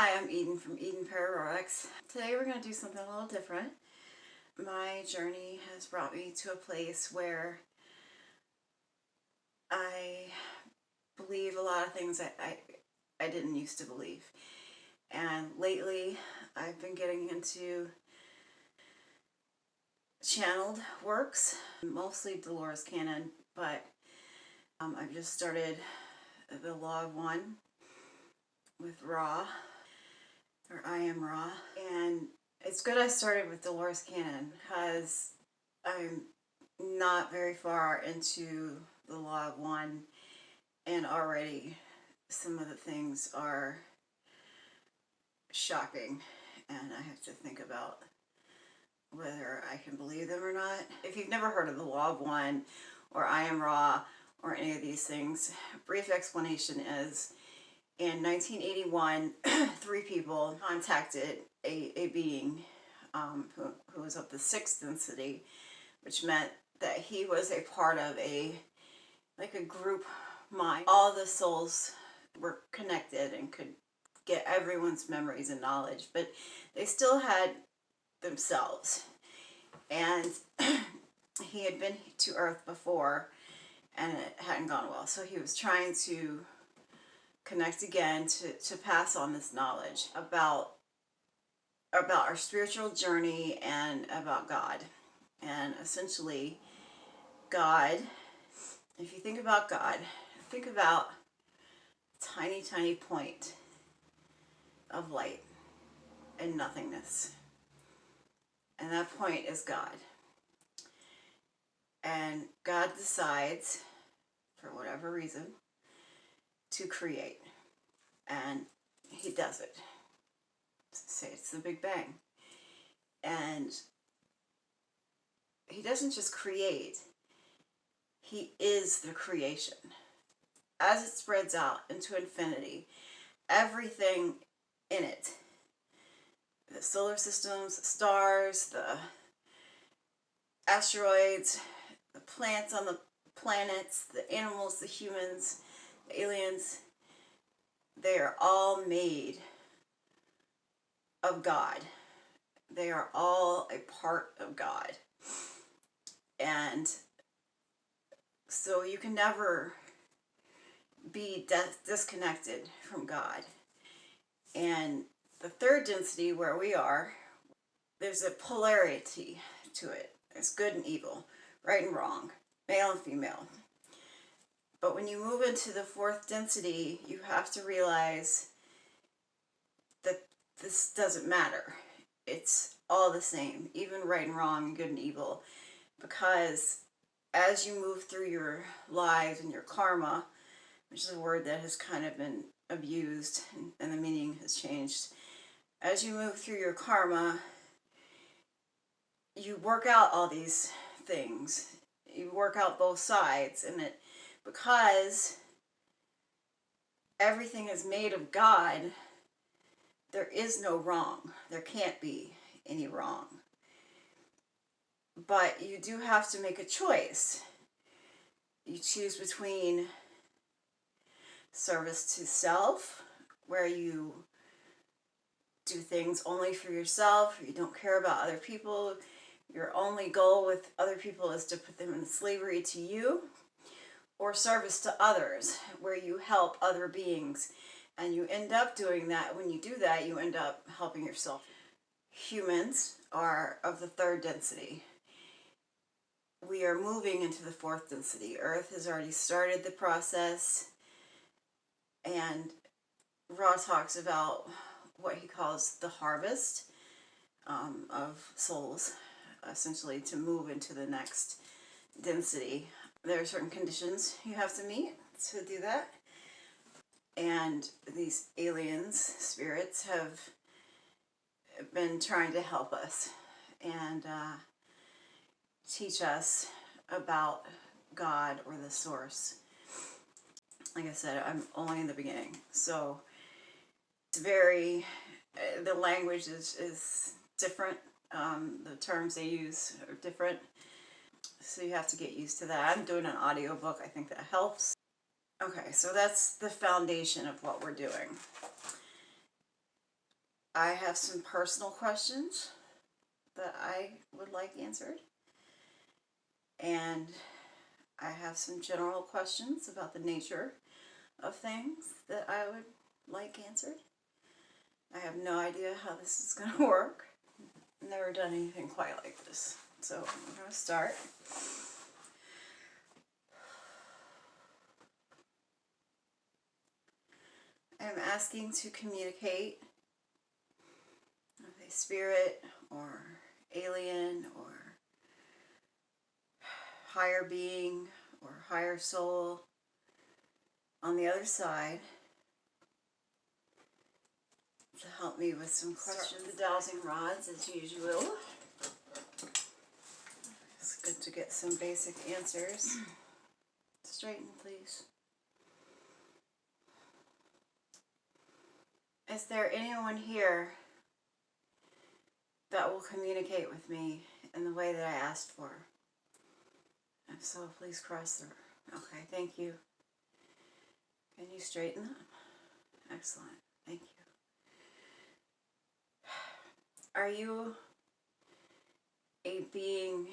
Hi, I'm Eden from edenpararurex. Today we're going to do something a little different. My journey has brought me to a place where I believe a lot of things that I didn't used to believe. And lately I've been getting into channeled works, mostly Dolores Cannon, but I've just started the Law of One with Ra, or I am Ra, and it's good I started with Dolores Cannon because I'm not very far into the Law of One, and already some of the things are shocking, and I have to think about whether I can believe them or not. If you've never heard of the Law of One or I am Ra or any of these things, brief explanation is in 1981, 3 people contacted a being who was of the 6th density, which meant that he was a part of a group mind. All the souls were connected and could get everyone's memories and knowledge, but they still had themselves. And he had been to Earth before and it hadn't gone well, so he was trying to connect again to pass on this knowledge about our spiritual journey and about God. And essentially, God, if you think about God, think about a tiny, tiny point of light and nothingness. And that point is God. And God decides, for whatever reason, to create. And he does it. Say it's the Big Bang. And he doesn't just create, he is the creation. As it spreads out into infinity, everything in it, the solar systems, the stars, the asteroids, the plants on the planets, the animals, the humans, the aliens, they are all made of God. They are all a part of God. And so you can never be disconnected from God. And the 3rd density, where we are, there's a polarity to it. There's good and evil, right and wrong, male and female. But when you move into the 4th density, you have to realize that this doesn't matter. It's all the same, even right and wrong and good and evil. Because as you move through your lives and your karma, which is a word that has kind of been abused and the meaning has changed. As you move through your karma, you work out all these things. You work out both sides, and because everything is made of God, there is no wrong. There can't be any wrong. But you do have to make a choice. You choose between service to self, where you do things only for yourself, you don't care about other people, your only goal with other people is to put them in slavery to you, or service to others, where you help other beings, and you end up doing that. When you do that, you end up helping yourself. Humans are of the 3rd density. We are moving into the 4th density. Earth has already started the process, and Ra talks about what he calls the harvest of souls, essentially to move into the next density. There are certain conditions you have to meet to do that, and these aliens, spirits, have been trying to help us and teach us about God or the source. Like I said, I'm only in the beginning, so it's very, the language is different, the terms they use are different, so you have to get used to that. I'm doing an audiobook, I think that helps. Okay, so that's the foundation of what we're doing. I have some personal questions that I would like answered. And I have some general questions about the nature of things that I would like answered. I have no idea how this is going to work. Never done anything quite like this. So I'm going to start. I'm asking to communicate with a spirit or alien or higher being or higher soul on the other side to help me with some questions. The dowsing rods as usual. It's good to get some basic answers. Straighten, please. Is there anyone here that will communicate with me in the way that I asked for? If so, please cross the... Okay, thank you. Can you straighten them? Excellent, thank you. Are you a being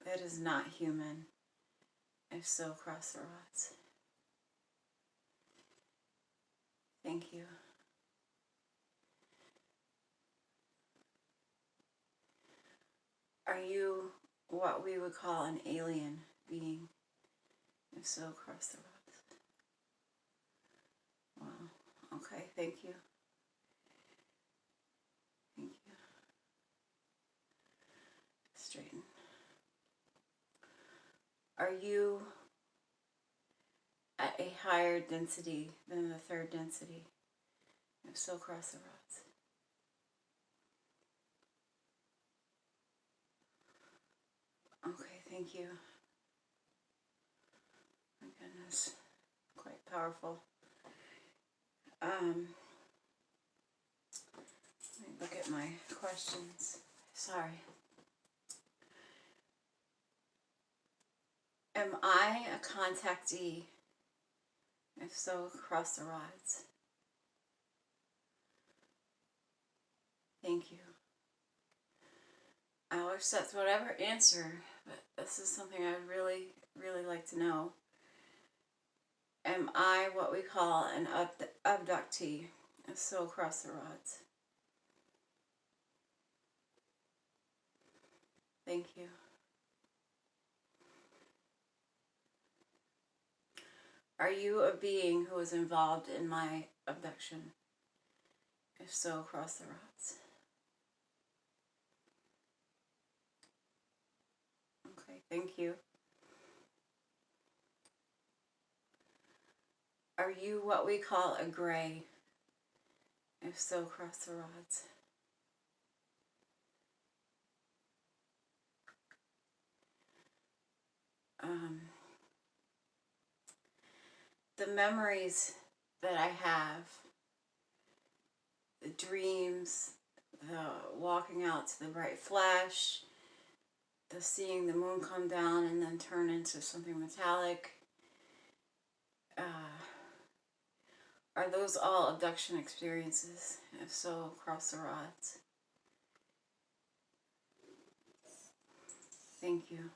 that is not human? If so, cross the rods. Thank you. Are you what we would call an alien being? If so, cross the rods. Wow. Okay, thank you. Thank you. Straighten. Are you at a higher density than the third density? If so, cross the rods. Okay, thank you. My goodness, quite powerful. Let me look at my questions. Sorry. Am I a contactee? If so, cross the rods. Thank you. I'll accept whatever answer, but this is something I'd really, really like to know. Am I what we call an abductee? If so, cross the rods. Thank you. Are you a being who was involved in my abduction? If so, cross the rods. Okay, thank you. Are you what we call a gray? If so, cross the rods. The memories that I have, the dreams, the walking out to the bright flash, the seeing the moon come down and then turn into something metallic, are those all abduction experiences? If so, cross the rods. Thank you.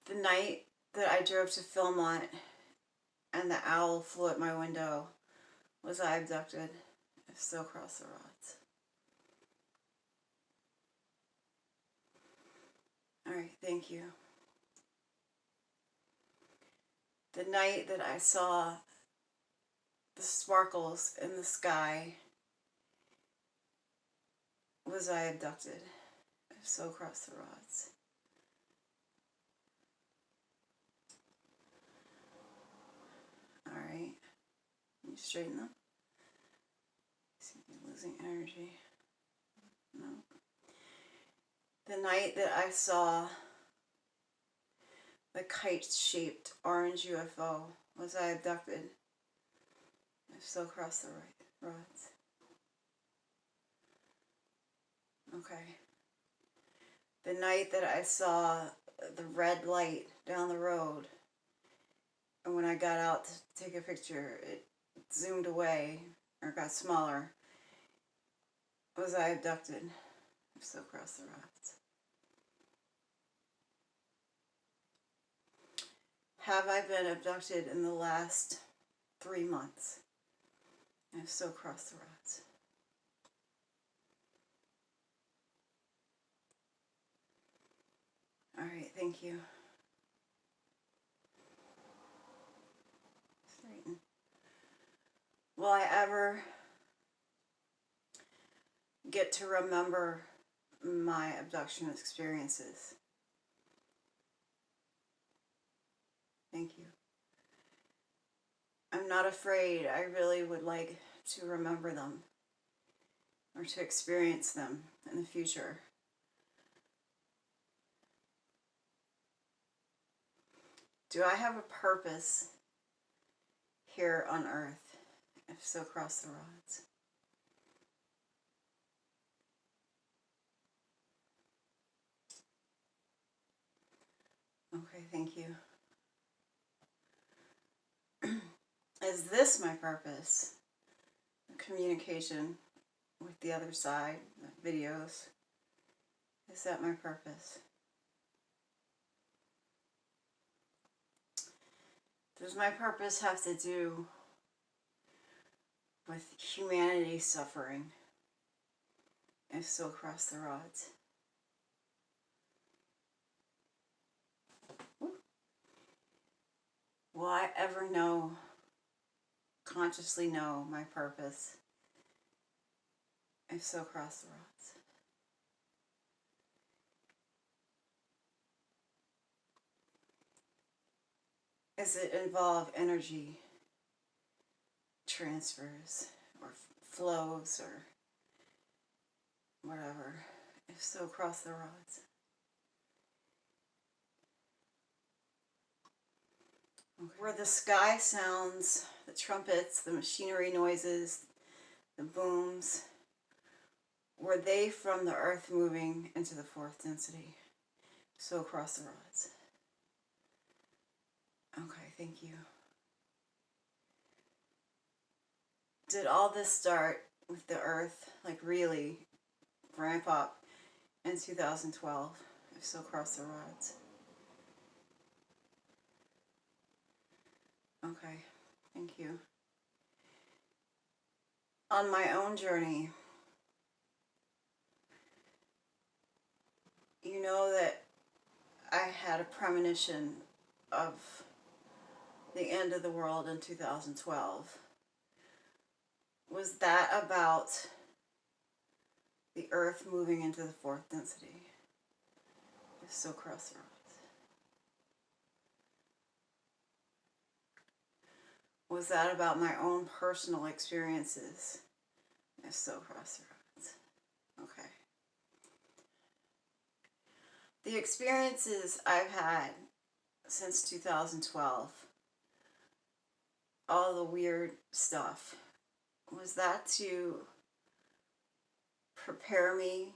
The night that I drove to Philmont and the owl flew at my window, was I abducted? If so, cross the rods. Alright, thank you. The night that I saw the sparkles in the sky, was I abducted? If so, cross the rods. Alright. Can you straighten them? Seem to be losing energy. No. The night that I saw the kite-shaped orange UFO, was I abducted? If so, cross the rods. Okay. The night that I saw the red light down the road And when I got out to take a picture, it zoomed away or got smaller. Was I abducted? If so, cross the rods. Have I been abducted in the last 3 months? If so, cross the rods. Alright, thank you. Straighten. Will I ever get to remember my abduction experiences? Thank you. I'm not afraid. I really would like to remember them or to experience them in the future. Do I have a purpose here on earth? If so, cross the rods. Okay, thank you. Is this my purpose? Communication with the other side, the videos. Is that my purpose? Does my purpose have to do with humanity suffering? If so, cross the rods. Will I ever consciously know my purpose? If so, cross the rods. Does it involve energy transfers or flows or whatever? If so, cross the rods. Okay. Were the sky sounds, the trumpets, the machinery noises, the booms, were they from the earth moving into the fourth density? So cross the rods. Okay, thank you. Did all this start with the earth, like really ramp up in 2012? If so, cross the rods. Okay, thank you. On my own journey, you know that I had a premonition of the end of the world in 2012. Was that about the earth moving into the fourth density? If so, cross the rods. Was that about my own personal experiences? If so, cross the rods. Okay. The experiences I've had since 2012, all the weird stuff, was that to prepare me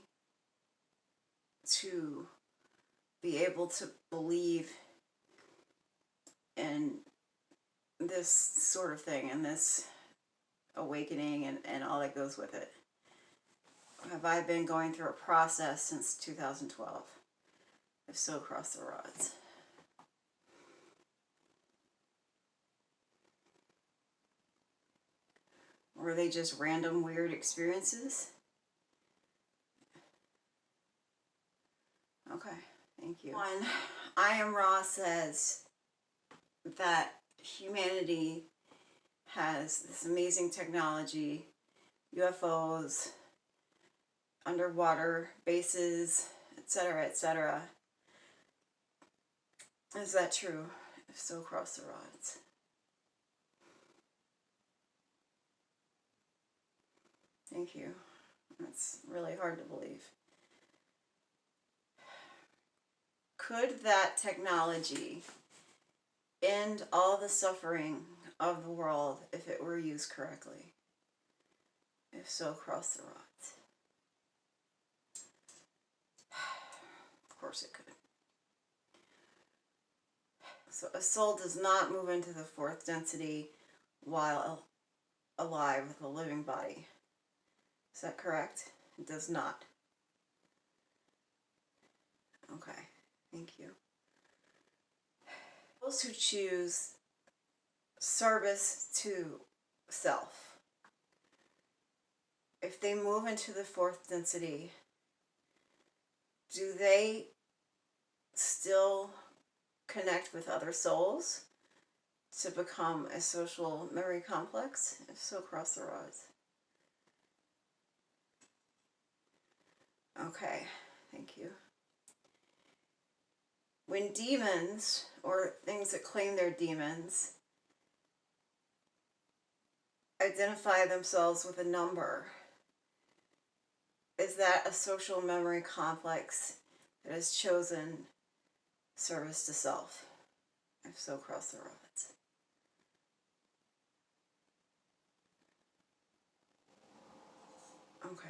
to be able to believe in this sort of thing and this awakening and all that goes with it? Have I been going through a process since 2012? If so, cross the rods. Were they just random weird experiences? Okay, thank you. One, I Am Raw says that humanity has this amazing technology, UFOs, underwater bases, etc., etc. Is that true? If so, cross the rods. Thank you. That's really hard to believe. Could that technology end all the suffering of the world if it were used correctly? If so, cross the rods. Of course it could. So a soul does not move into the fourth density while alive with a living body. Is that correct? It does not. Okay, thank you. Those who choose service to self, if they move into the fourth density, do they still connect with other souls to become a social memory complex? If so, cross the rods. Okay, thank you. When demons, or things that claim they're demons, identify themselves with a number, is that a social memory complex that has chosen service to self? If so, cross the rods. Okay,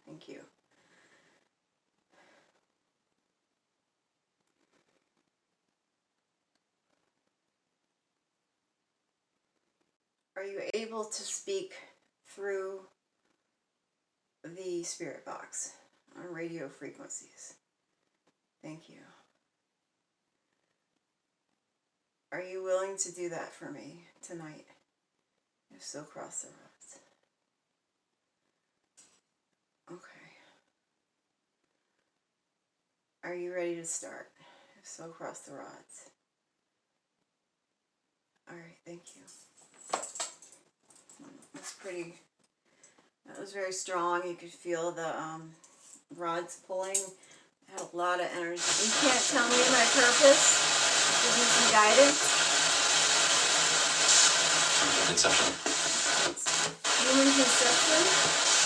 thank you. Are you able to speak through the spirit box on radio frequencies? Thank you. Are you willing to do that for me tonight? If so, cross the rods. Okay. Are you ready to start? If so, cross the rods. All right, thank you. That's pretty, that was very strong. You could feel the rods pulling. It had a lot of energy. You can't tell me my purpose. Give me some guidance. Conception. Human conception.